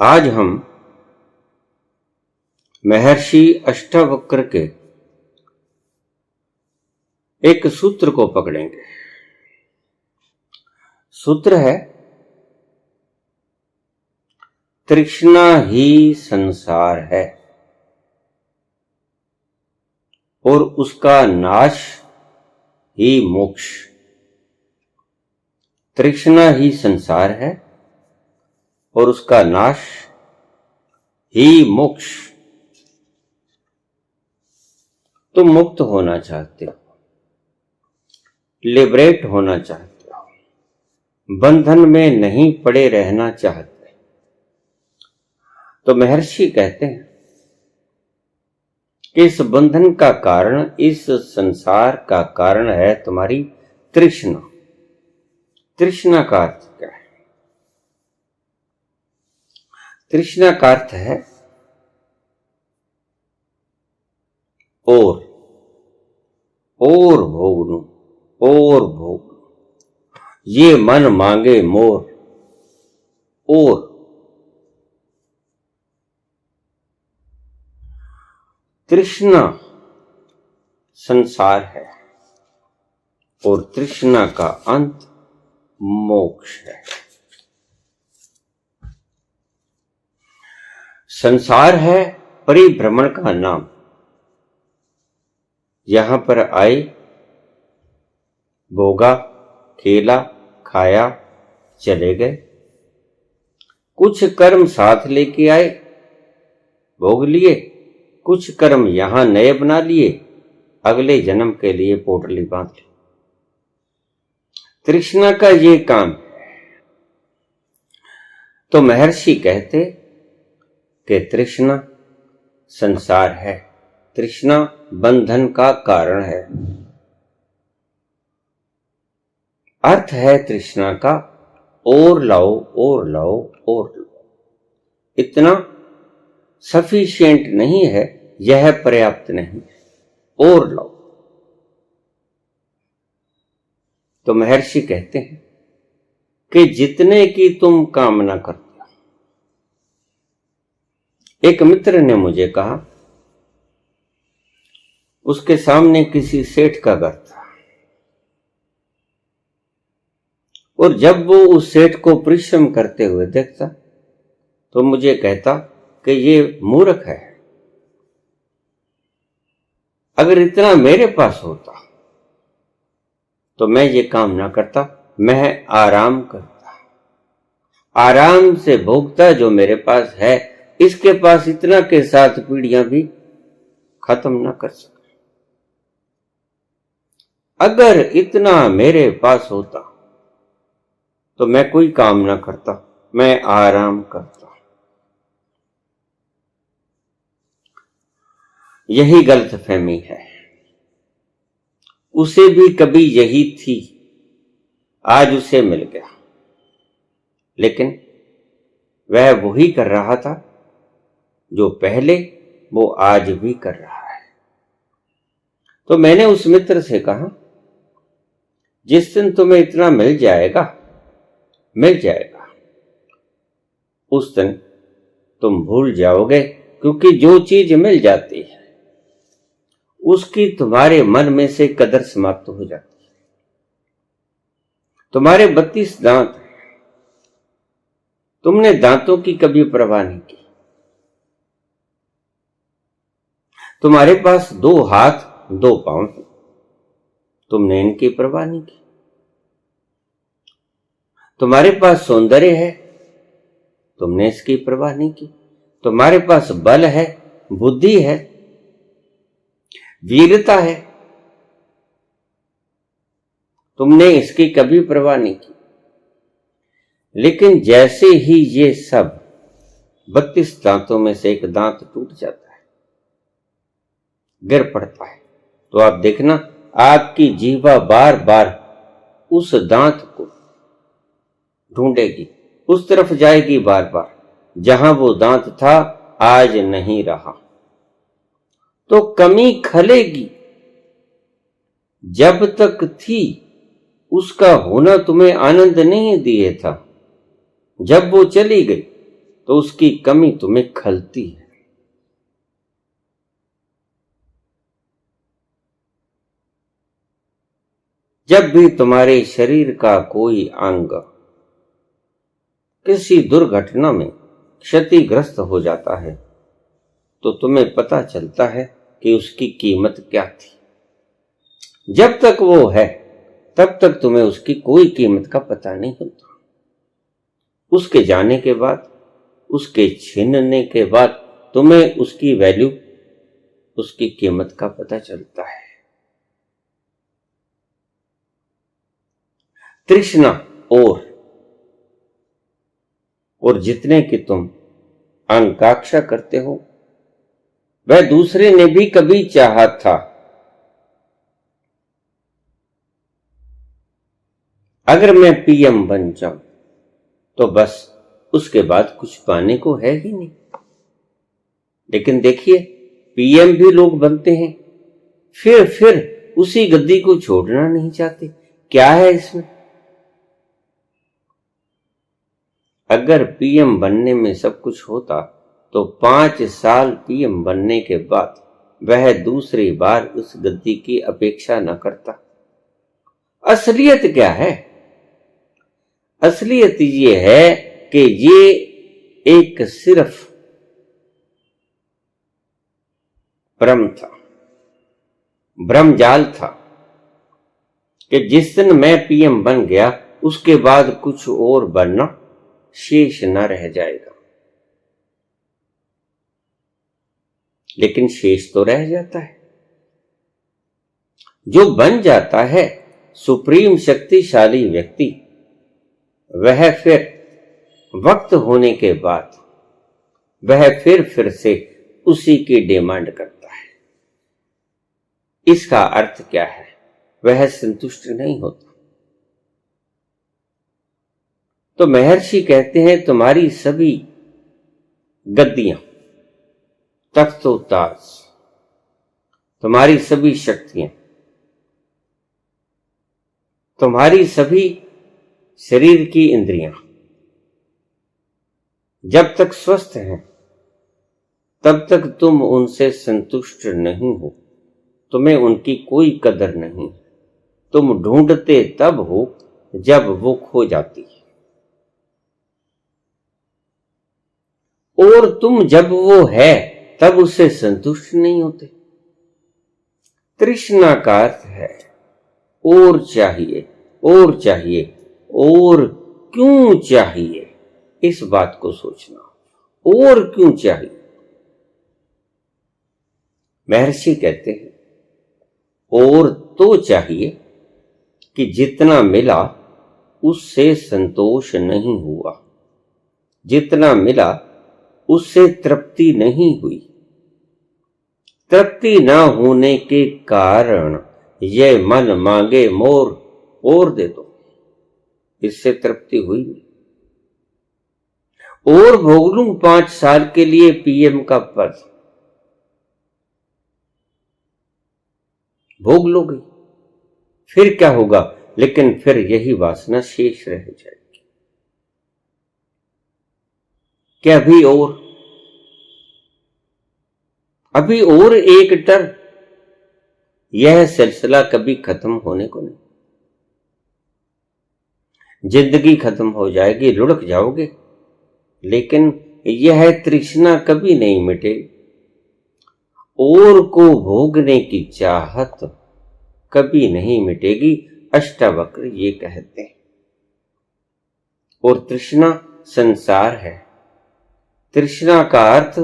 आज हम महर्षि अष्टावक्र के एक सूत्र को पकड़ेंगे। सूत्र है, तृष्णा ही संसार है और उसका नाश ही मोक्ष। तृष्णा ही संसार है और उसका नाश ही मोक्ष। तुम मुक्त होना चाहते हो, लिबरेट होना चाहते हो, बंधन में नहीं पड़े रहना चाहते, तो महर्षि कहते हैं कि इस बंधन का कारण, इस संसार का कारण है तुम्हारी तृष्णा। तृष्णा का अर्थ क्या है? तृष्णा का अर्थ है और भोगनु, और भोग। ये मन मांगे मोर। और तृष्णा संसार है और तृष्णा का अंत मोक्ष है। संसार है परिभ्रमण का नाम। यहां पर आए, भोगा, खेला, खाया, चले गए। कुछ कर्म साथ लेके आए, भोग लिए। कुछ कर्म यहां नए बना लिए, अगले जन्म के लिए पोटली बांध ली। तृष्णा का ये काम है। तो महर्षि कहते कि तृष्णा संसार है, तृष्णा बंधन का कारण है। अर्थ है तृष्णा का और लाओ, और लाओ, और लाओ। इतना सफिशिएंट नहीं है, यह पर्याप्त नहीं है, और लाओ। तो महर्षि कहते हैं कि जितने की तुम कामना करते हो। एक मित्र ने मुझे कहा, उसके सामने किसी सेठ का घर था और जब वो उस सेठ को परिश्रम करते हुए देखता तो मुझे कहता कि ये मूर्ख है। अगर इतना मेरे पास होता तो मैं ये काम ना करता, मैं आराम करता, आराम से भोगता जो मेरे पास है। इसके पास इतना के साथ पीढ़ियां भी खत्म ना कर सके। अगर इतना मेरे पास होता तो मैं कोई काम ना करता, मैं आराम करता। यही गलतफहमी है। उसे भी कभी यही थी, आज उसे मिल गया, लेकिन वह वही कर रहा था जो पहले वो आज भी कर रहा है। तो मैंने उस मित्र से कहा, जिस दिन तुम्हें इतना मिल जाएगा, उस दिन तुम भूल जाओगे, क्योंकि जो चीज मिल जाती है उसकी तुम्हारे मन में से कदर समाप्त हो जाती है। तुम्हारे 32 दांत, तुमने दांतों की कभी परवाह नहीं की। तुम्हारे पास 2 हाथ 2 पांव हैं, तुमने इनकी परवाह नहीं की। तुम्हारे पास सौंदर्य है, तुमने इसकी परवाह नहीं की। तुम्हारे पास बल है, बुद्धि है, वीरता है, तुमने इसकी कभी परवाह नहीं की। लेकिन जैसे ही ये सब 32 दांतों में से एक दांत टूट जाता है, गिर पड़ता है, तो आप देखना आपकी जीवा बार बार उस दांत को ढूंढेगी, उस तरफ जाएगी बार बार जहां वो दांत था, आज नहीं रहा। तो कमी खलेगी। जब तक थी उसका होना तुम्हें आनंद नहीं दिए था, जब वो चली गई तो उसकी कमी तुम्हें खलती है। जब भी तुम्हारे शरीर का कोई अंग किसी दुर्घटना में क्षतिग्रस्त हो जाता है तो तुम्हें पता चलता है कि उसकी कीमत क्या थी। जब तक वो है तब तक तुम्हें उसकी कोई कीमत का पता नहीं होता। उसके जाने के बाद, उसके छीनने के बाद तुम्हें उसकी वैल्यू, उसकी कीमत का पता चलता है। तृष्णा और जितने की तुम आकांक्षा करते हो वह दूसरे ने भी कभी चाहा था। अगर मैं पीएम बन जाऊं तो बस उसके बाद कुछ पाने को है ही नहीं। लेकिन देखिए, पीएम भी लोग बनते हैं, फिर उसी गद्दी को छोड़ना नहीं चाहते। क्या है इसमें? अगर पीएम बनने में सब कुछ होता तो 5 साल पीएम बनने के बाद वह दूसरी बार उस गद्दी की अपेक्षा न करता। असलियत क्या है? असलियत ये है कि ये एक सिर्फ भ्रम था, भ्रमजाल था कि जिस दिन मैं पीएम बन गया उसके बाद कुछ और बनना शेष न रह जाएगा। लेकिन शेष तो रह जाता है। जो बन जाता है सुप्रीम शक्तिशाली व्यक्ति, वह फिर वक्त होने के बाद वह फिर से उसी की डिमांड करता है। इसका अर्थ क्या है? वह संतुष्ट नहीं होता। तो महर्षि कहते हैं तुम्हारी सभी गद्दियां, तख्तो-ताज, तुम्हारी सभी शक्तियां, तुम्हारी सभी शरीर की इंद्रियां जब तक स्वस्थ हैं तब तक तुम उनसे संतुष्ट नहीं हो। तुम्हें उनकी कोई कदर नहीं। तुम ढूंढते तब हो जब वो खो जाती है, और तुम जब वो है तब उससे संतुष्ट नहीं होते। तृष्णा का अर्थ है और चाहिए, और चाहिए, और क्यों चाहिए, इस बात को सोचना। और क्यों चाहिए? महर्षि कहते हैं और तो चाहिए कि जितना मिला उससे संतोष नहीं हुआ, जितना मिला उससे तृप्ति नहीं हुई। तृप्ति न होने के कारण यह मन मांगे मोर और दे दो, इससे तृप्ति हुई नहीं। और भोग लूं 5 साल के लिए पीएम का पद, भोग लोगे, फिर क्या होगा? लेकिन फिर यही वासना शेष रह जाएगी कि अभी और एक टर्म। यह सिलसिला कभी खत्म होने को नहीं। जिंदगी खत्म हो जाएगी, लुढ़क जाओगे, लेकिन यह तृष्णा कभी नहीं मिटेगी। और को भोगने की चाहत कभी नहीं मिटेगी, अष्टावक्र ये कहते हैं। और तृष्णा संसार है। तृष्णा का अर्थ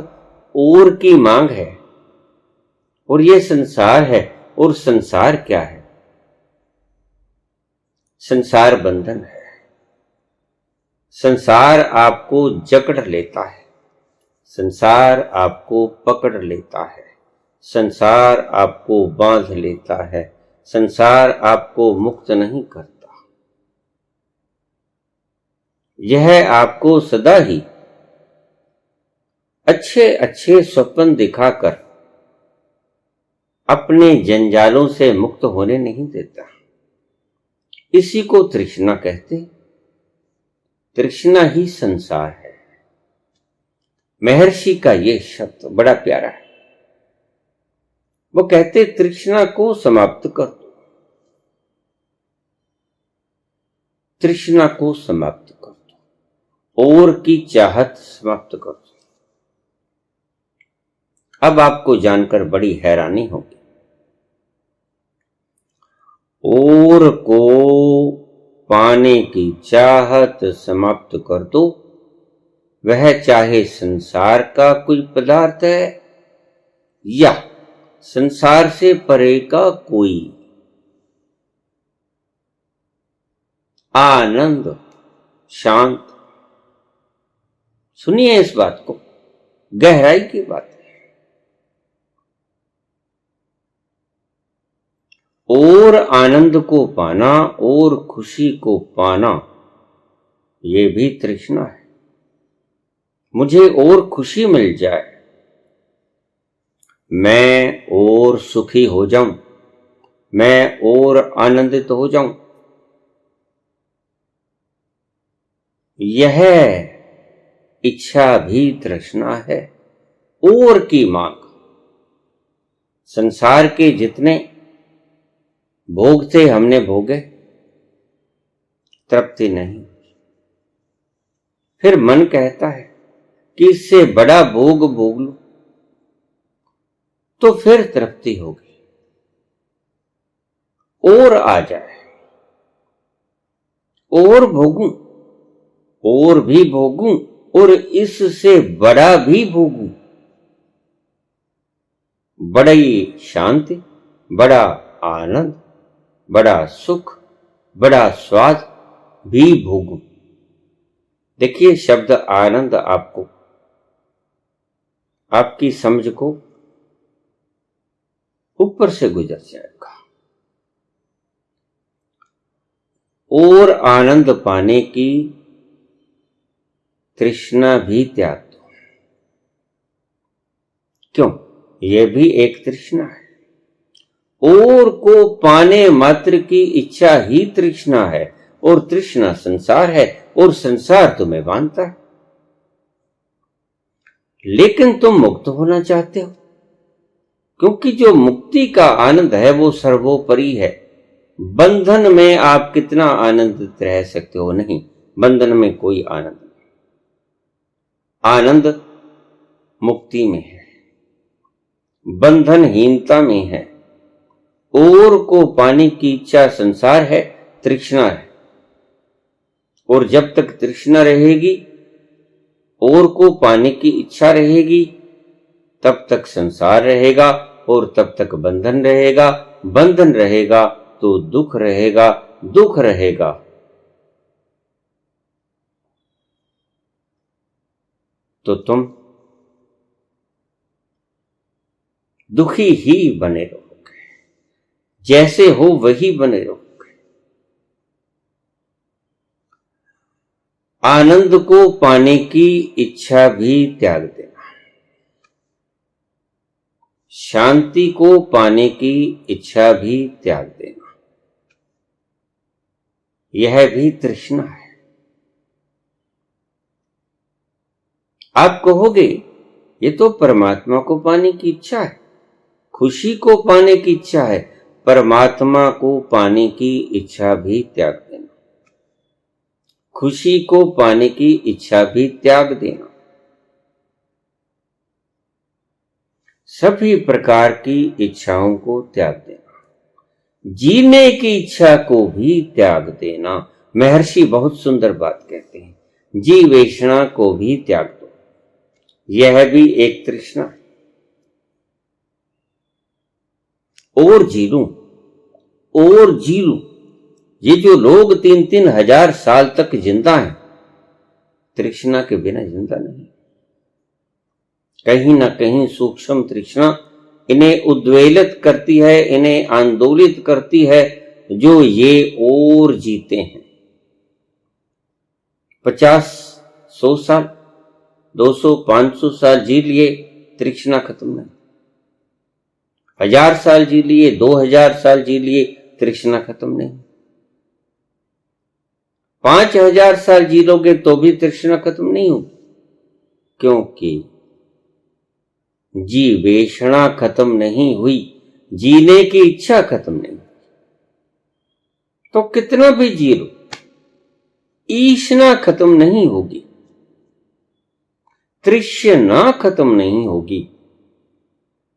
और की मांग है, और ये संसार है। और संसार क्या है? संसार बंधन है। संसार आपको जकड़ लेता है, संसार आपको पकड़ लेता है, संसार आपको बांध लेता है, संसार आपको मुक्त नहीं करता। यह आपको सदा ही अच्छे अच्छे स्वप्न दिखाकर अपने जंजालों से मुक्त होने नहीं देता। इसी को तृष्णा कहते हैं। तृष्णा ही संसार है। महर्षि का ये शब्द बड़ा प्यारा है। वो कहते तृष्णा को समाप्त कर दो, तृष्णा को समाप्त कर दो, और की चाहत समाप्त कर दो। अब आपको जानकर बड़ी हैरानी होगी। और को पाने की चाहत समाप्त कर दो, वह चाहे संसार का कोई पदार्थ है या संसार से परे का कोई आनंद शांत। सुनिए इस बात को, गहराई की बात है। और आनंद को पाना और खुशी को पाना, ये भी तृष्णा है। मुझे और खुशी मिल जाए, मैं और सुखी हो जाऊं, मैं और आनंदित हो जाऊं, यह इच्छा भी तृष्णा है। और की मांग। संसार के जितने भोग थे हमने भोगे, तृप्ति नहीं। फिर मन कहता है कि इससे बड़ा भोग भोग लो, तो फिर तृप्ति होगी। और आ जाए, और भोगूं, और भी भोगूं, और इससे बड़ा भी भोगूं, बड़ी शांति, बड़ा आनंद, बड़ा सुख, बड़ा स्वाद भी भोगूं। देखिए शब्द आनंद आपको, आपकी समझ को ऊपर से गुजर जाएगा। और आनंद पाने की तृष्णा भी त्याग दो। क्यों? यह भी एक तृष्णा है। और को पाने मात्र की इच्छा ही तृष्णा है, और तृष्णा संसार है, और संसार तुम्हें बांधता है। लेकिन तुम मुक्त होना चाहते हो, क्योंकि जो मुक्ति का आनंद है वो सर्वोपरि है। बंधन में आप कितना आनंदित रह सकते हो? नहीं, बंधन में कोई आनंद नहीं। आनंद मुक्ति में है, बंधनहीनता में है। और को पाने की इच्छा संसार है, तृष्णा है। और जब तक तृष्णा रहेगी, और को पाने की इच्छा रहेगी, तब तक संसार रहेगा, और तब तक बंधन रहेगा। बंधन रहेगा तो दुख रहेगा, दुख रहेगा तो तुम दुखी ही बने रहोगे, जैसे हो वही बने रहोगे। आनंद को पाने की इच्छा भी त्याग देना, शांति को पाने की इच्छा भी त्याग देना, यह भी तृष्णा है। आप कहोगे ये तो परमात्मा को पाने की इच्छा है, खुशी को पाने की इच्छा है। परमात्मा को पाने की इच्छा भी त्याग देना, खुशी को पाने की इच्छा भी त्याग देना, सभी प्रकार की इच्छाओं को त्याग देना, जीने की इच्छा को भी त्याग देना। महर्षि बहुत सुंदर बात कहते हैं, जीवेषणा को भी त्याग दो, यह भी एक तृष्णा है। और जी लूं, और जी लूं। ये जो लोग 3-3 हजार साल तक जिंदा हैं, तृष्णा के बिना जिंदा नहीं। कहीं ना कहीं सूक्ष्म तृष्णा इन्हें उद्वेलित करती है, इन्हें आंदोलित करती है, जो ये और जीते हैं। 50-100 साल, 200-500 साल जी लिए, तृष्णा खत्म नहीं। 1000 साल जी लिए, 2000 साल जी लिए, तृष्णा खत्म नहीं। 5000 साल जी लोगे तो भी तृष्णा खत्म नहीं होगी। क्योंकि जीवेषणा खत्म नहीं हुई, जीने की इच्छा खत्म नहीं, तो कितना भी जी लो, ईशना खत्म नहीं होगी, तृष्णा खत्म नहीं होगी,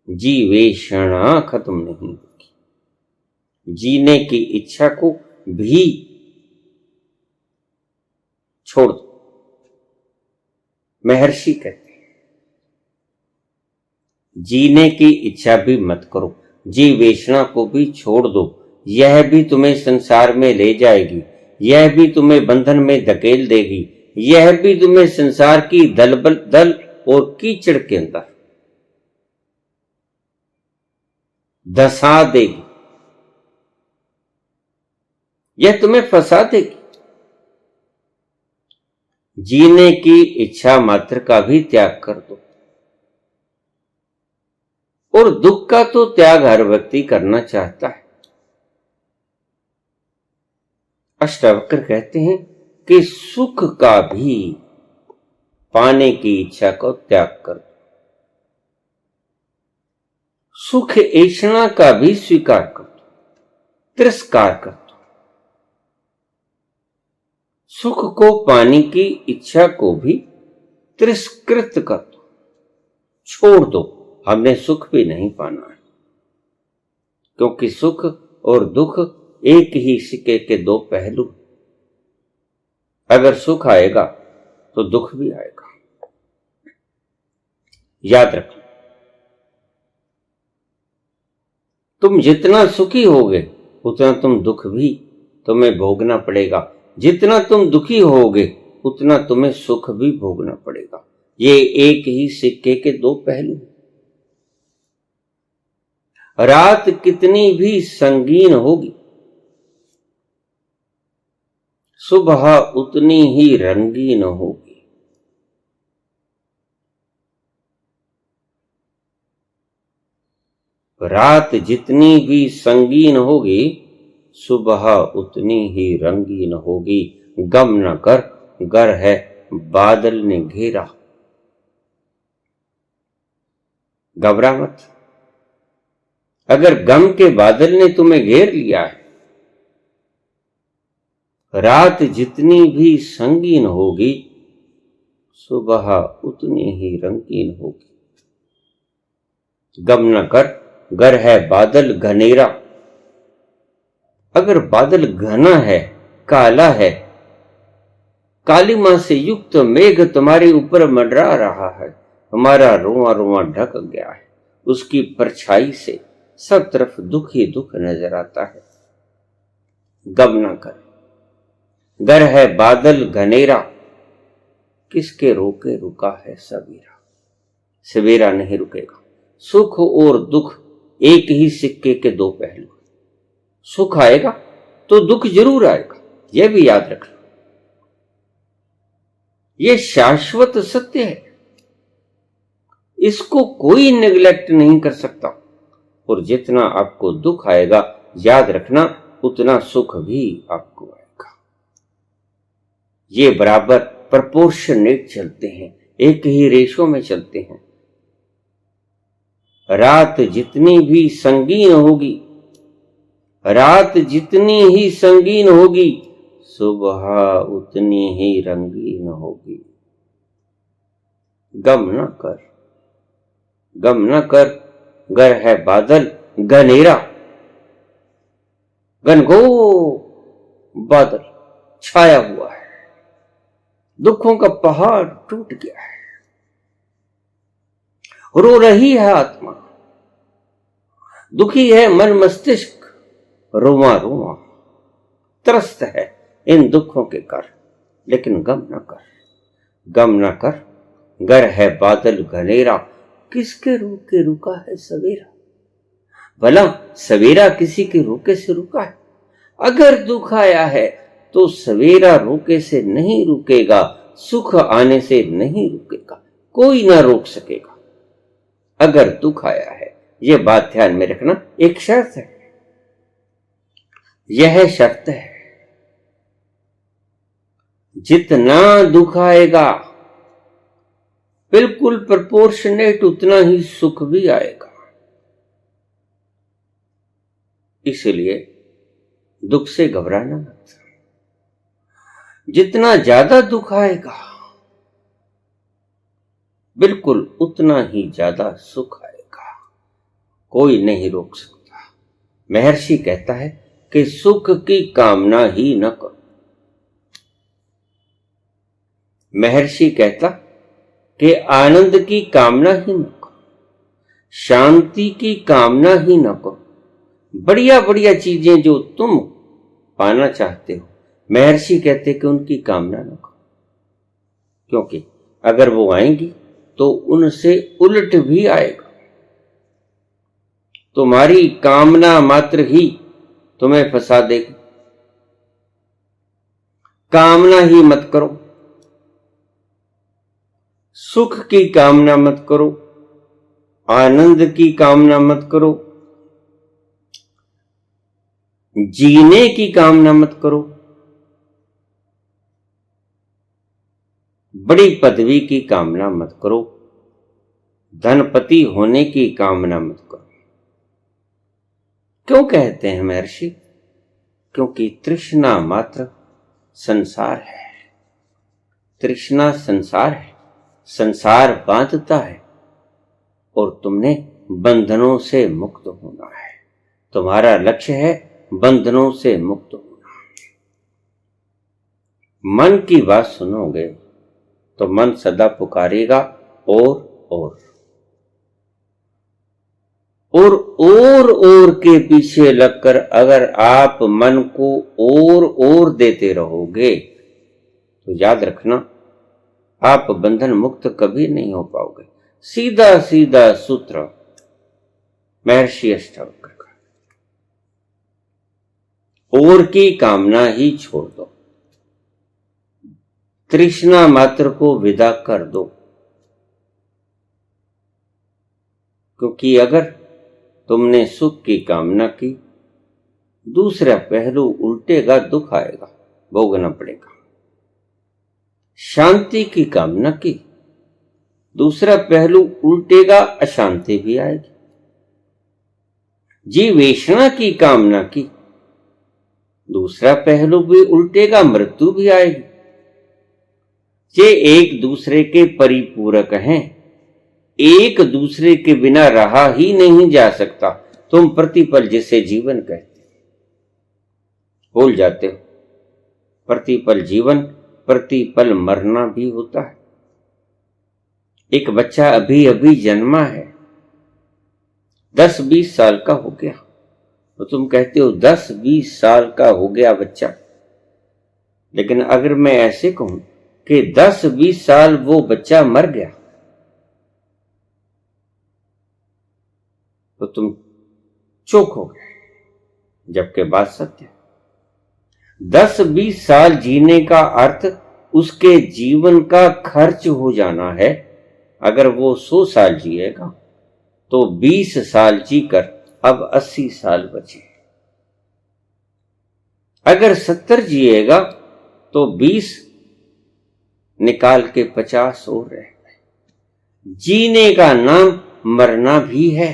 जीवेषणा खत्म नहीं होगी। जीने की इच्छा को भी छोड़ दो। महर्षि कहते हैं जीने की इच्छा भी मत करो, जीवेषणा को भी छोड़ दो। यह भी तुम्हें संसार में ले जाएगी, यह भी तुम्हें बंधन में धकेल देगी, यह भी तुम्हें संसार की दल और कीचड़ के अंदर धसा देगी, यह तुम्हें फंसा देगी। जीने की इच्छा मात्र का भी त्याग कर दो। और दुख का तो त्याग हर व्यक्ति करना चाहता है। अष्टावक्र कहते हैं कि सुख का भी पाने की इच्छा को त्याग कर दो, सुख ऐषणा का भी स्वीकार कर दो, तिरस्कार कर दो। सुख को पाने की इच्छा को भी तिरस्कृत कर दो, छोड़ दो। हमने सुख भी नहीं पाना है, क्योंकि सुख और दुख एक ही सिक्के के दो पहलू। अगर सुख आएगा तो दुख भी आएगा, याद रखो। तुम जितना सुखी होगे उतना तुम दुख भी तुम्हें भोगना पड़ेगा, जितना तुम दुखी होगे उतना तुम्हें सुख भी भोगना पड़ेगा। ये एक ही सिक्के के दो पहलू। रात कितनी भी संगीन होगी, सुबह उतनी ही रंगीन होगी। रात जितनी भी संगीन होगी, सुबह उतनी ही रंगीन होगी। गम न कर, गर है बादल ने घेरा। घबरा मत। अगर गम के बादल ने तुम्हें घेर लिया है, रात जितनी भी संगीन होगी, सुबह उतनी ही रंगीन होगी। गम न कर, गर है बादल घनेरा। अगर बादल घना है, काला है, कालिमा से युक्त मेघ तुम्हारे ऊपर मंडरा रहा है, हमारा रोआ रोआ ढक गया है, उसकी परछाई से सब तरफ दुख ही दुख नजर आता है। गम न कर, गर है बादल घनेरा, किसके रोके रुका है सवेरा। सवेरा नहीं रुकेगा। सुख और दुख एक ही सिक्के के दो पहलू। सुख आएगा तो दुख जरूर आएगा, यह भी याद रखना। यह शाश्वत सत्य है, इसको कोई नेग्लेक्ट नहीं कर सकता। और जितना आपको दुख आएगा, याद रखना, उतना सुख भी आपको आएगा। ये बराबर प्रपोर्शनेट चलते हैं, एक ही रेशो में चलते हैं। रात जितनी भी संगीन होगी, रात जितनी ही संगीन होगी, सुबह उतनी ही रंगीन होगी। गम न कर, गम न कर, गर है बादल घनेरा। घनघोर बादल छाया हुआ है, दुखों का पहाड़ टूट गया है, रो रही है आत्मा, दुखी है मन मस्तिष्क, रोमा रोमा त्रस्त है इन दुखों के कारण। लेकिन गम न कर, गम न कर, गर है बादल घनेरा, किसके रोके रुका है सवेरा। भला सवेरा किसी के रोके से रुका है? अगर दुख आया है तो सवेरा रोके से नहीं रुकेगा, सुख आने से नहीं रुकेगा, कोई ना रोक सकेगा। अगर दुख आया है, यह बात ध्यान में रखना, एक शर्त है, यह शर्त है, जितना दुख आएगा बिल्कुल प्रोपोर्शनेट उतना ही सुख भी आएगा। इसलिए दुख से घबराना मत। जितना ज्यादा दुख आएगा बिल्कुल उतना ही ज्यादा सुख आएगा। कोई नहीं रोक सकता। महर्षि कहता है कि सुख की कामना ही न करो। महर्षि कहता कि आनंद की कामना ही न करो, शांति की कामना ही न करो। बढ़िया बढ़िया चीजें जो तुम पाना चाहते हो, महर्षि कहते कि उनकी कामना न करो, क्योंकि अगर वो आएंगी तो उनसे उलट भी आएगा। तुम्हारी कामना मात्र ही तुम्हें फंसा देगी। कामना ही मत करो, सुख की कामना मत करो, आनंद की कामना मत करो, जीने की कामना मत करो, बड़ी पदवी की कामना मत करो, धनपति होने की कामना मत करो। क्यों कहते हैं महर्षि? क्योंकि तृष्णा मात्र संसार है। तृष्णा संसार है, संसार बांधता है और तुमने बंधनों से मुक्त होना है। तुम्हारा लक्ष्य है बंधनों से मुक्त होना। मन की बात सुनोगे तो मन सदा पुकारेगा और के पीछे लगकर अगर आप मन को और देते रहोगे तो याद रखना आप बंधन मुक्त कभी नहीं हो पाओगे। सीधा सीधा सूत्र महर्षि अष्टावक्र का, और की कामना ही छोड़ दो, तृष्णा मात्र को विदा कर दो। क्योंकि अगर तुमने सुख की कामना की, दूसरा पहलू उल्टेगा, दुख आएगा, भोगना पड़ेगा। शांति की कामना की, दूसरा पहलू उल्टेगा, अशांति भी आएगी। जीवेषणा की कामना की, दूसरा पहलू भी उल्टेगा, मृत्यु भी आएगी। ये एक दूसरे के परिपूरक हैं, एक दूसरे के बिना रहा ही नहीं जा सकता। तुम प्रतिपल जिसे जीवन कहते भूल जाते हो। प्रतिपल जीवन, प्रतिपल मरना भी होता है। एक बच्चा अभी अभी जन्मा है, 10-20 साल का हो गया, तो तुम कहते हो 10-20 साल का हो गया बच्चा। लेकिन अगर मैं ऐसे कहूं कि 10-20 साल वो बच्चा मर गया, तो तुम चौंक हो गए, जबकि बात सत्य है। 10-20 साल जीने का अर्थ उसके जीवन का खर्च हो जाना है। अगर वो 100 साल जिएगा तो 20 साल जीकर अब 80 साल बचे। अगर 70 जिएगा तो 20 निकाल के 50 और रह गए। जीने का नाम मरना भी है,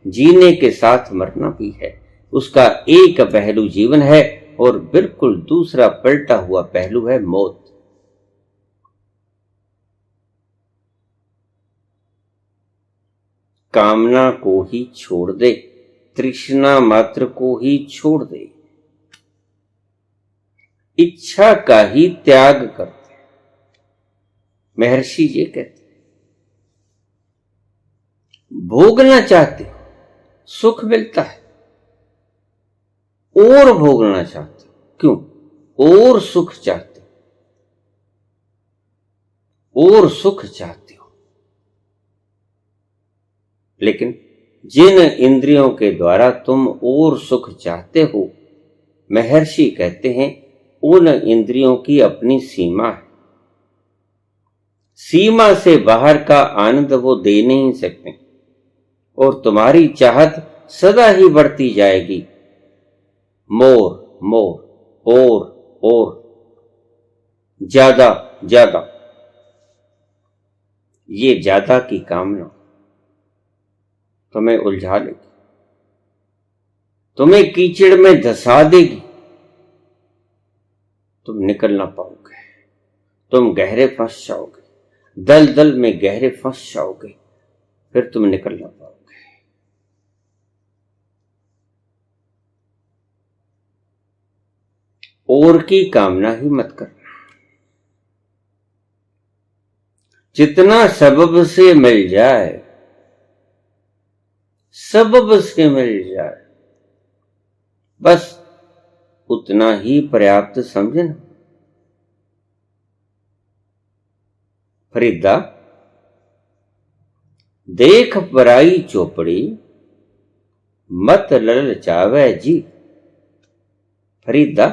जीने के साथ मरना भी है। उसका एक पहलू जीवन है और बिल्कुल दूसरा पलटा हुआ पहलू है मौत। कामना को ही छोड़ दे, तृष्णा मात्र को ही छोड़ दे, इच्छा का ही त्याग कर दे। महर्षि ये कहते हैं, भोगना चाहते हो सुख मिलता है, और भोगना चाहते हो, क्यों? और सुख चाहते हो, और सुख चाहते हो। लेकिन जिन इंद्रियों के द्वारा तुम और सुख चाहते हो, महर्षि कहते हैं उन इंद्रियों की अपनी सीमा है। सीमा से बाहर का आनंद वो दे नहीं सकते, और तुम्हारी चाहत सदा ही बढ़ती जाएगी। मोर मोर, और ज्यादा ज्यादा। ये ज्यादा की कामना तुम्हें उलझा लेगी, तुम्हें कीचड़ में धंसा देगी, तुम निकल ना पाओगे, तुम गहरे फंस जाओगे, दलदल में गहरे फंस जाओगे, फिर तुम निकल ना पाओगे। और की कामना ही मत करना। जितना सबब से मिल जाए, सबब से मिल जाए, बस उतना ही पर्याप्त समझना। फरीदा, देख पराई चोपड़ी मत ललचावे जी। फरीदा,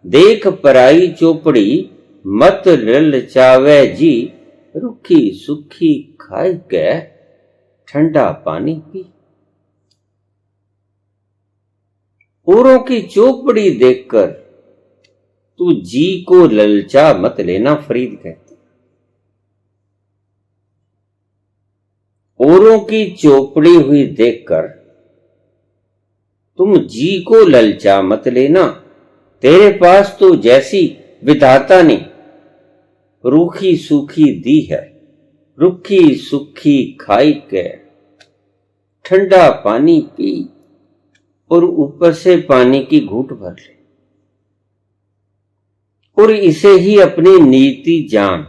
देख पराई चोपड़ी मत ललचावे जी। रूखी सुखी खाए के ठंडा पानी पी। औरों की चोपड़ी देखकर तू जी को ललचा मत लेना, फरीद कहते। औरों की चोपड़ी हुई देखकर तुम जी को ललचा मत लेना। तेरे पास तो जैसी विधाता ने रूखी सूखी दी है, रूखी सूखी खाई के ठंडा पानी पी और ऊपर से पानी की घूंट भर ले और इसे ही अपनी नीति जान।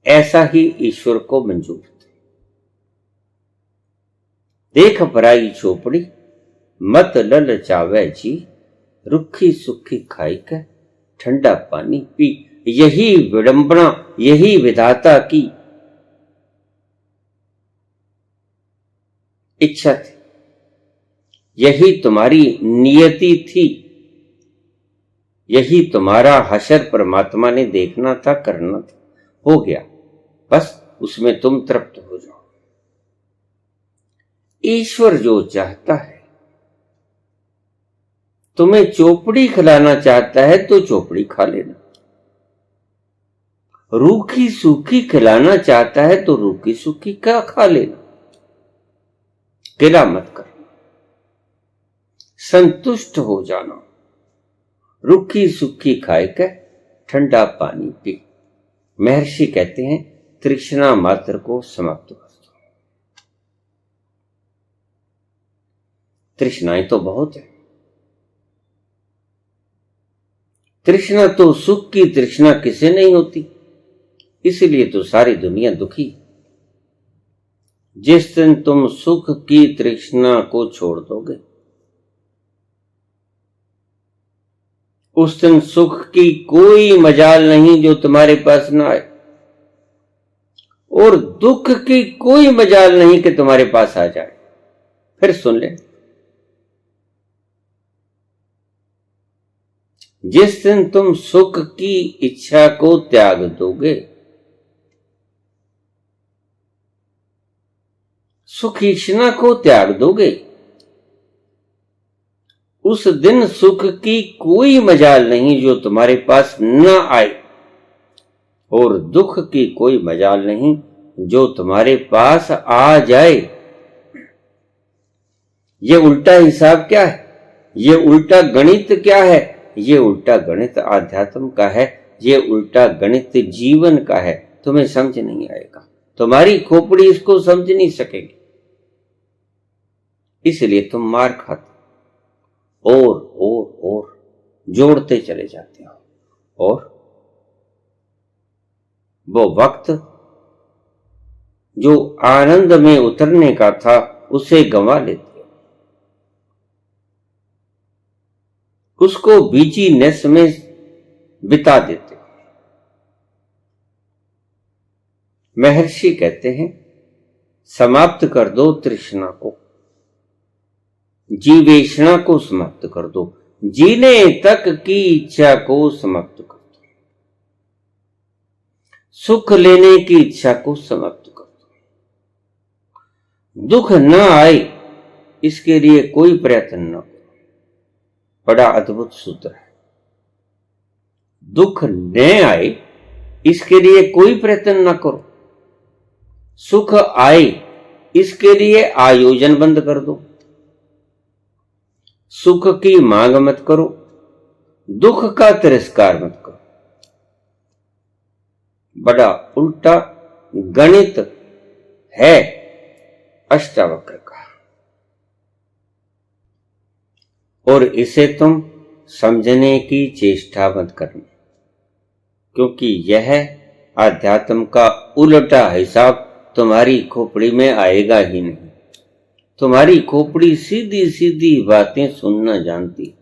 ऐसा ही ईश्वर को मंजूर है। देख पराई चोपड़ी मत ललचावे जी। रुखी सुखी खाई के ठंडा पानी पी। यही विडंबना, यही विधाता की इच्छा थी, यही तुम्हारी नियति थी, यही तुम्हारा हशर परमात्मा ने देखना था, करना था, हो गया। बस उसमें तुम तृप्त हो जाओ। ईश्वर जो चाहता है, तुम्हें चोपड़ी खिलाना चाहता है तो चोपड़ी खा लेना। रूखी सूखी खिलाना चाहता है तो रूखी सूखी का खा लेना। गिला मत करना, संतुष्ट हो जाना। रूखी सूखी खाए के ठंडा पानी पी। महर्षि कहते हैं तृष्णा मात्र को समाप्त कर दो। तृष्णाएं तो बहुत है। तृष्णा तो सुख की तृष्णा किसे नहीं होती, इसलिए तो सारी दुनिया दुखी। जिस दिन तुम सुख की तृष्णा को छोड़ दोगे, उस दिन सुख की कोई मजाल नहीं जो तुम्हारे पास ना आए, और दुख की कोई मजाल नहीं कि तुम्हारे पास आ जाए। फिर सुन ले, जिस दिन तुम सुख की इच्छा को त्याग दोगे, सुख इच्छा को त्याग दोगे, उस दिन सुख की कोई मजाल नहीं जो तुम्हारे पास न आए, और दुख की कोई मजाल नहीं जो तुम्हारे पास आ जाए। ये उल्टा हिसाब क्या है? ये उल्टा गणित क्या है? ये उल्टा गणित आध्यात्म का है। ये उल्टा गणित जीवन का है। तुम्हें समझ नहीं आएगा, तुम्हारी खोपड़ी इसको समझ नहीं सकेगी, इसलिए तुम मार खाते और जोड़ते चले जाते हो, और वो वक्त जो आनंद में उतरने का था उसे गंवा लेते हो, उसको बीजीनेस में बिता देते हो। महर्षि कहते हैं समाप्त कर दो तृष्णा को, जीवेषणा को समाप्त कर दो, जीने तक की इच्छा को समाप्त कर दो, सुख लेने की इच्छा को समाप्त कर दो। दुख न आए इसके लिए कोई प्रयत्न न करो। बड़ा अद्भुत सूत्र है। दुख न आए इसके लिए कोई प्रयत्न ना करो। सुख आए इसके लिए आयोजन बंद कर दो। सुख की मांग मत करो, दुख का तिरस्कार मत करो। बड़ा उल्टा गणित है अष्टावक्र का, और इसे तुम समझने की चेष्टा मत करना, क्योंकि यह आध्यात्म का उल्टा हिसाब तुम्हारी खोपड़ी में आएगा ही नहीं। तुम्हारी खोपड़ी सीधी सीधी बातें सुनना जानती,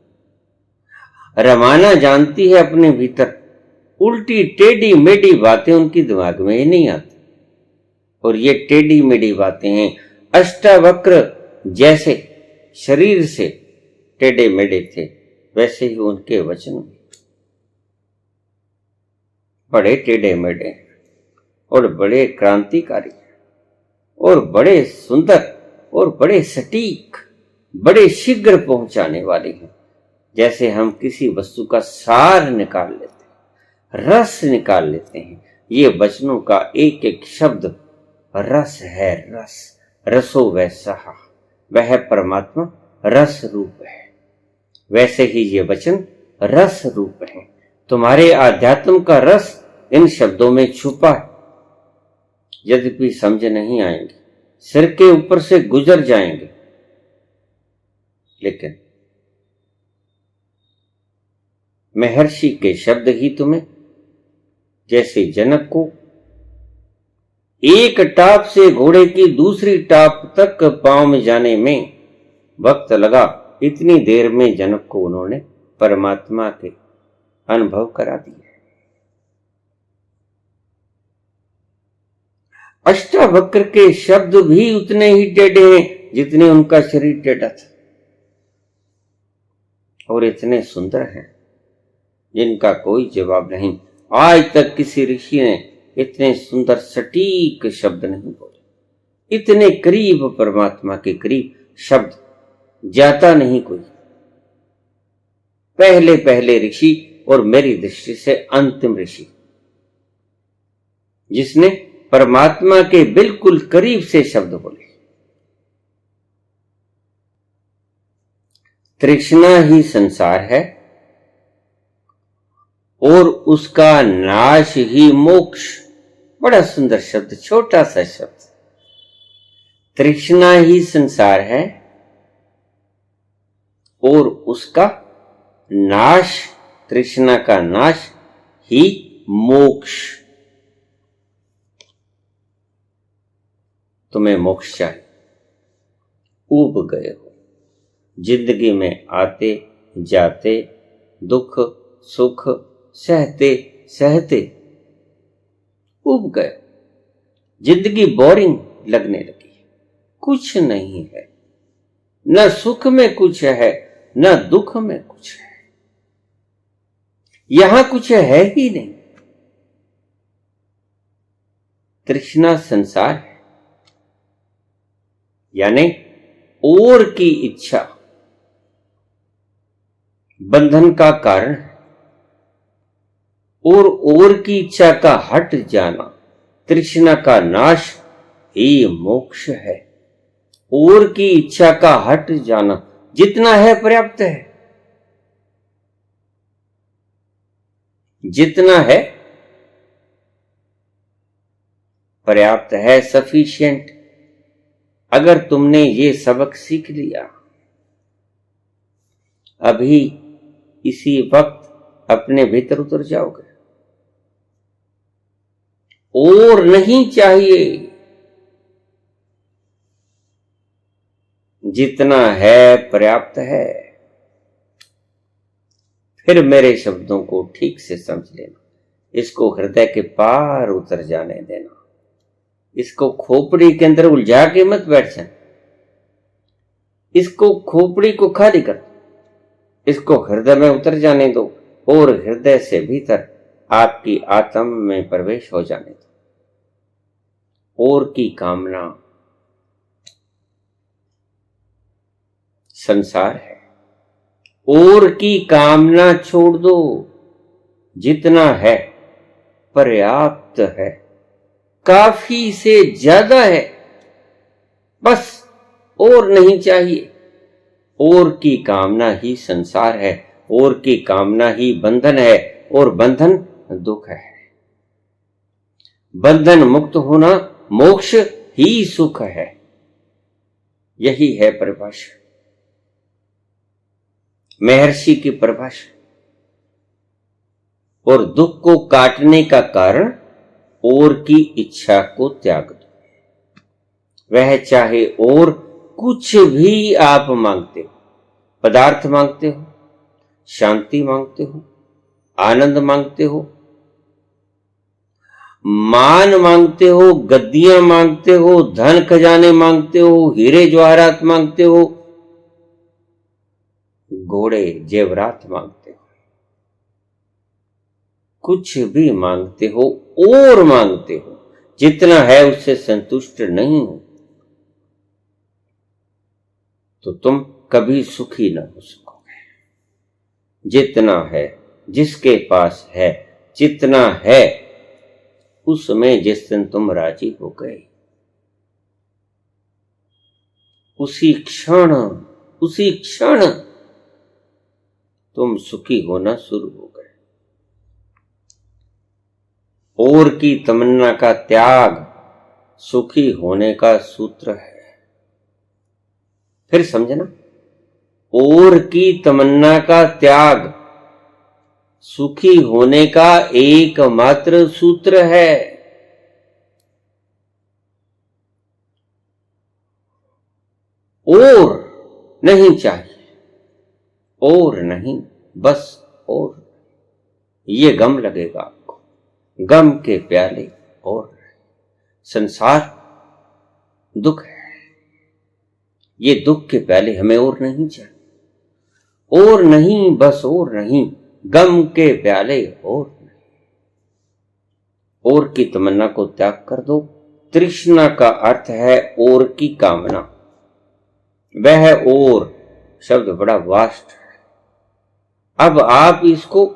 रमाना जानती है अपने भीतर। उल्टी टेढ़ी मेढ़ी बातें उनकी दिमाग में ही नहीं आती। और ये टेढ़ी मेढ़ी बातें हैं अष्टावक्र जैसे शरीर से टेढ़े मेढ़े थे, वैसे ही उनके वचन बड़े टेढ़े मेढ़े और बड़े क्रांतिकारी और बड़े सुंदर और बड़े सटीक, बड़े शीघ्र पहुंचाने वाले हैं। जैसे हम किसी वस्तु का सार निकाल लेते हैं, रस निकाल लेते हैं। ये वचनों का एक एक शब्द रस है। रस रसो वैसा, वह परमात्मा रस रूप है। वैसे ही ये वचन रस रूप है। तुम्हारे आध्यात्म का रस इन शब्दों में छुपा है। यद्यपि समझ नहीं आएंगे, सिर के ऊपर से गुजर जाएंगे, लेकिन महर्षि के शब्द ही तुम्हें, जैसे जनक को एक टाप से घोड़े की दूसरी टाप तक पांव में जाने में वक्त लगा, इतनी देर में जनक को उन्होंने परमात्मा के अनुभव करा दिए। अष्टावक्र के शब्द भी उतने ही टेढ़े हैं जितने उनका शरीर टेढ़ा था, और इतने सुंदर हैं जिनका कोई जवाब नहीं। आज तक किसी ऋषि ने इतने सुंदर सटीक शब्द नहीं बोले। इतने करीब परमात्मा के करीब शब्द जाता नहीं कोई। पहले पहले ऋषि और मेरी दृष्टि से अंतिम ऋषि, जिसने परमात्मा के बिल्कुल करीब से शब्द बोले। तृष्णा ही संसार है और उसका नाश ही मोक्ष। बड़ा सुंदर शब्द, छोटा सा शब्द। तृष्णा ही संसार है और उसका नाश, तृष्णा का नाश ही मोक्ष। तुम्हें मोक्ष चाहिए, ऊब गए हो जिंदगी में, आते जाते दुख सुख सहते सहते ऊब गए। जिंदगी बोरिंग लगने लगी, कुछ नहीं है, न सुख में कुछ है न दुख में कुछ है, यहां कुछ है ही नहीं। तृष्णा संसार है, यानी और की इच्छा बंधन का कारण है, और की इच्छा का हट जाना, तृष्णा का नाश ही मोक्ष है। और की इच्छा का हट जाना, जितना है पर्याप्त है, जितना है पर्याप्त है, सफिशिएंट। अगर तुमने ये सबक सीख लिया, अभी इसी वक्त अपने भीतर उतर जाओगे। और नहीं चाहिए, जितना है पर्याप्त है। फिर मेरे शब्दों को ठीक से समझ लेना, इसको हृदय के पार उतर जाने देना, इसको खोपड़ी के अंदर उलझा के मत बैठ जाना, इसको खोपड़ी को खाली कर, इसको हृदय में उतर जाने दो और हृदय से भीतर आपकी आत्म में प्रवेश हो जाने दो। और की कामना संसार है, और की कामना छोड़ दो। जितना है पर्याप्त है, काफी से ज्यादा है, बस और नहीं चाहिए। और की कामना ही संसार है, और की कामना ही बंधन है, और बंधन दुख है। बंधन मुक्त होना मोक्ष ही सुख है। यही है परिभाषा, महर्षि की परिभाषा। और दुख को काटने का कारण और की इच्छा को त्याग दो। वह चाहे और कुछ भी आप मांगते हो, पदार्थ मांगते हो, शांति मांगते हो, आनंद मांगते हो, मान मांगते हो, गद्दियां मांगते हो, धन खजाने मांगते हो, हीरे जवाहरात मांगते हो, घोड़े जेवरात मांगते हो, कुछ भी मांगते हो और मांगते हो, जितना है उससे संतुष्ट नहीं हो, तो तुम कभी सुखी न हो सकोगे। जितना है, जिसके पास है, जितना है, उसमें जिस दिन तुम राजी हो गए, उसी क्षण तुम सुखी होना शुरू हो गए। और की तमन्ना का त्याग सुखी होने का सूत्र है। फिर समझना, और की तमन्ना का त्याग सुखी होने का एकमात्र सूत्र है। और नहीं चाहिए, और नहीं, बस और। ये गम लगेगा आपको, गम के प्याले और। संसार दुख है, ये दुख के प्याले हमें और नहीं चाहिए, और नहीं, बस और नहीं, गम के प्याले और नहीं। और की तमन्ना को त्याग कर दो। तृष्णा का अर्थ है और की कामना। वह और शब्द बड़ा वास्ट है। अब आप इसको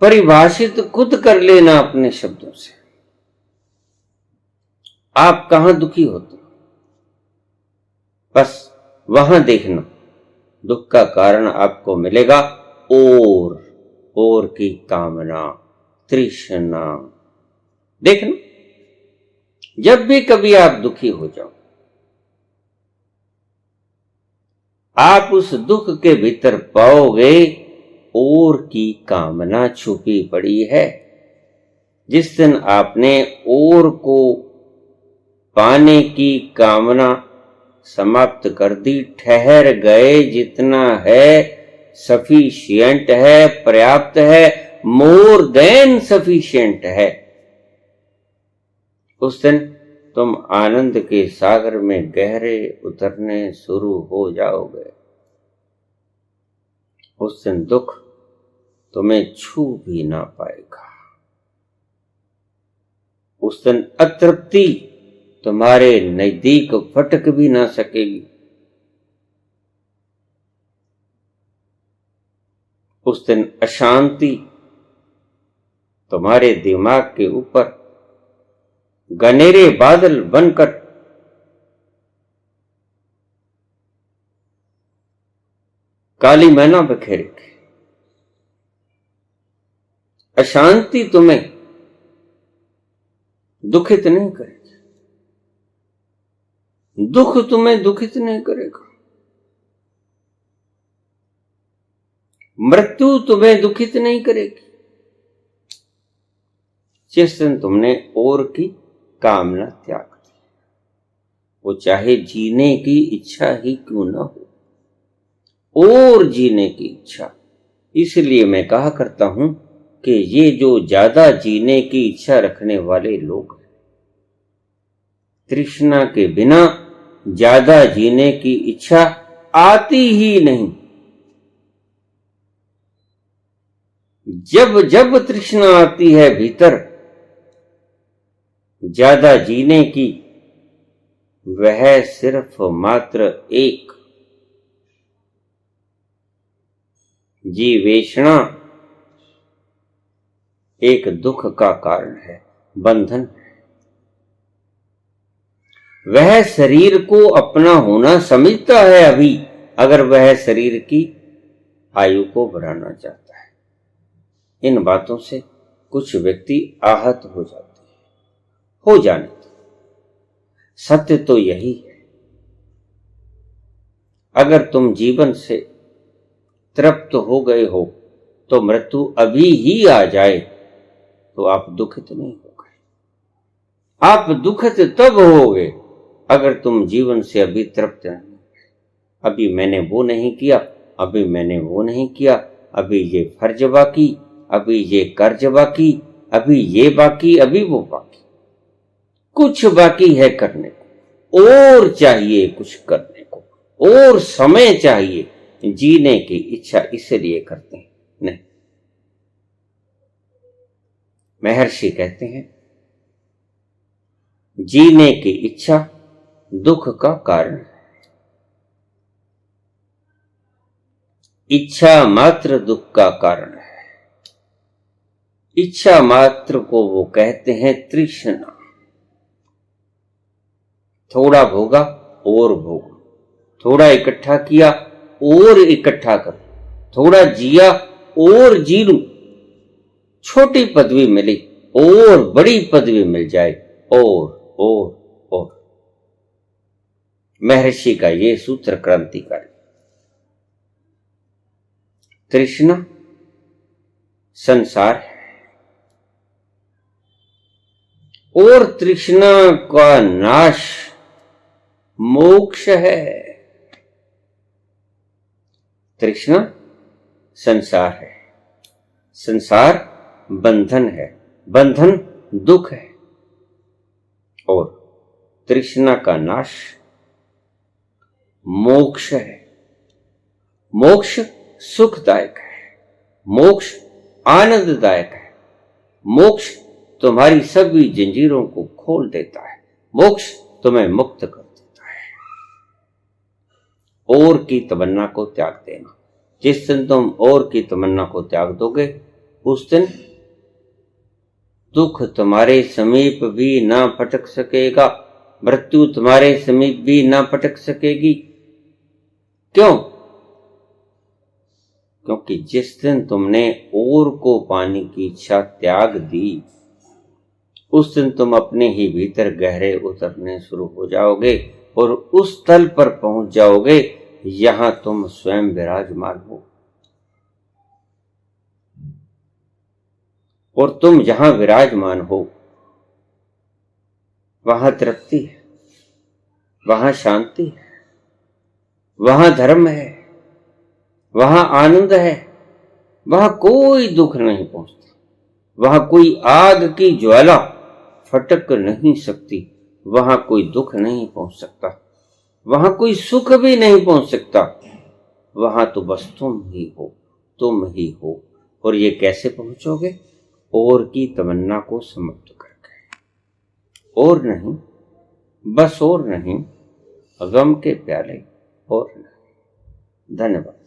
परिभाषित खुद कर लेना अपने शब्दों से। आप कहां दुखी होते हो, बस वहां देखना, दुख का कारण आपको मिलेगा। और की कामना, तृष्णा। देखना, जब भी कभी आप दुखी हो जाओ, आप उस दुख के भीतर पाओगे और की कामना छुपी पड़ी है। जिस दिन आपने और को पाने की कामना समाप्त कर दी, ठहर गए, जितना है सफिशिएंट है, पर्याप्त है, मोर देन सफिशिएंट है, उस दिन तुम आनंद के सागर में गहरे उतरने शुरू हो जाओगे। उस दिन दुख तुम्हें छू भी ना पाएगा। उस दिन अतृप्ति तुम्हारे नजदीक फटक भी ना सकेगी। उस दिन अशांति तुम्हारे दिमाग के ऊपर घनेरे बादल बनकर काली मैना बखेरेगी। अशांति तुम्हें दुखित नहीं करेगी, दुख तुम्हें दुखित नहीं करेगा, मृत्यु तुम्हें दुखित नहीं करेगी। जिस दिन तुमने और की कामना त्याग दी, वो चाहे जीने की इच्छा ही क्यों ना हो, और जीने की इच्छा। इसलिए मैं कहा करता हूं कि ये जो ज्यादा जीने की इच्छा रखने वाले लोग हैं, तृष्णा के बिना ज्यादा जीने की इच्छा आती ही नहीं। जब जब तृष्णा आती है भीतर ज्यादा जीने की, वह सिर्फ मात्र एक जीवेषणा एक दुख का कारण है, बंधन है। वह शरीर को अपना होना समझता है अभी, अगर वह शरीर की आयु को बढ़ाना चाहता है। इन बातों से कुछ व्यक्ति आहत हो जाते हैं, हो जाने दो। सत्य तो यही है, अगर तुम जीवन से तृप्त हो गए हो तो मृत्यु अभी ही आ जाए तो आप दुखित नहीं होगे। आप दुखित तब होगे अगर तुम जीवन से अभी तृप्त नहीं। अभी मैंने वो नहीं किया, अभी मैंने वो नहीं किया, अभी ये फर्ज बाकी, अभी ये कर्ज बाकी, अभी ये बाकी, अभी वो बाकी, कुछ बाकी है करने को, और चाहिए कुछ करने को, और समय चाहिए। जीने की इच्छा इसलिए करते हैं नहीं। महर्षि कहते हैं जीने की इच्छा दुख का कारण है। इच्छा मात्र दुख का कारण है। इच्छा मात्र को वो कहते हैं तृष्णा। थोड़ा भोगा और भोगा, थोड़ा इकट्ठा किया और इकट्ठा कर, थोड़ा जिया और जी लूं, छोटी पदवी मिली और बड़ी पदवी मिल जाए, और महर्षि का ये सूत्र क्रांतिकारी। तृष्णा संसार है और तृष्णा का नाश मोक्ष है। तृष्णा संसार है, संसार बंधन है, बंधन दुख है, और तृष्णा का नाश मोक्ष है। मोक्ष सुखदायक है, मोक्ष आनंददायक है, मोक्ष तुम्हारी सभी जंजीरों को खोल देता है, मोक्ष तुम्हें मुक्त कर देता है। और की तमन्ना को त्याग देना। जिस दिन तुम और की तमन्ना को त्याग दोगे उस दिन दुख तुम्हारे समीप भी ना फटक सकेगा, मृत्यु तुम्हारे समीप भी ना फटक सकेगी। क्यों? क्योंकि जिस दिन तुमने और को पाने की इच्छा त्याग दी उस दिन तुम अपने ही भीतर गहरे उतरने शुरू हो जाओगे और उस तल पर पहुंच जाओगे यहां तुम स्वयं विराजमान हो। और तुम जहां विराजमान हो वहां तृप्ति है, वहां शांति है, वहां धर्म है, वहां आनंद है, वहां कोई दुख नहीं पहुंचता, वहां कोई आग की ज्वाला फटक नहीं सकती, वहां कोई दुख नहीं पहुंच सकता, वहां कोई सुख भी नहीं पहुंच सकता। वहां तो बस तुम ही हो, तुम ही हो। और ये कैसे पहुंचोगे? और की तमन्ना को समाप्त करके। और नहीं, बस और नहीं, गम के प्याले और नहीं। धन्यवाद।